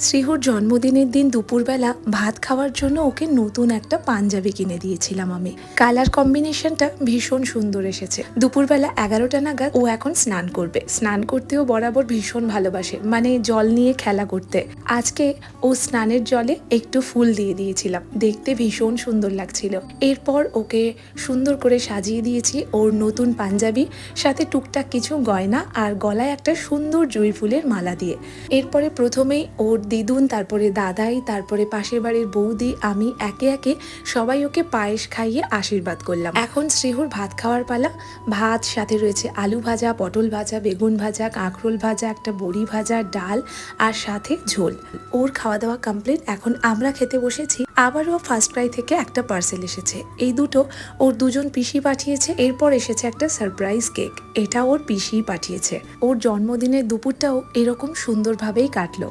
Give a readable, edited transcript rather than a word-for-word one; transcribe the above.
শ্রীহুর জন্মদিনের দিন দুপুরবেলা ভাত খাওয়ার জন্য ওকে নতুন একটা পাঞ্জাবি কিনে দিয়েছিলাম আমি। কালার কম্বিনেশনটা ভীষণ সুন্দর এসেছে। দুপুরবেলা 11টা নাগাদ ও এখন স্নান করবে। স্নান করতেও বরাবর ভীষণ ভালোবাসে, মানে জল নিয়ে খেলা করতে। আজকে ও স্নানের জলে একটু ফুল দিয়ে দিয়েছিলাম, দেখতে ভীষণ সুন্দর লাগছিল। এরপর ওকে সুন্দর করে সাজিয়ে দিয়েছি ওর নতুন পাঞ্জাবি, সাথে টুকটাক কিছু গয়না আর গলায় একটা সুন্দর জুঁই ফুলের মালা দিয়ে। এরপরে প্রথমেই ওর দিদুন, তারপরে দাদাই, তারপরে পাশের বাড়ির বৌদি, আমি একে একে সবাই ওকে পায়েস খাইয়ে আশীর্বাদ করলাম। এখন শ্রীহুর ভাত খাওয়ার পালা। ভাত, সাথে রয়েছে আলু ভাজা, পটল ভাজা, বেগুন ভাজা, কাঁকরোল ভাজা, একটা বড়ি ভাজা, ডাল আর সাথে ঝোল। ওর খাওয়া দাওয়া কমপ্লিট। এখন আমরা খেতে বসেছি। আবারও ফার্স্ট ক্রাই থেকে একটা পার্সেল এসেছে। এই দুটো ওর দুজন পিসি পাঠিয়েছে। এরপর এসেছে একটা সারপ্রাইজ কেক, এটা ওর পিসিই পাঠিয়েছে। ওর জন্মদিনের দুপুরটাও এরকম সুন্দরভাবেই কাটলো।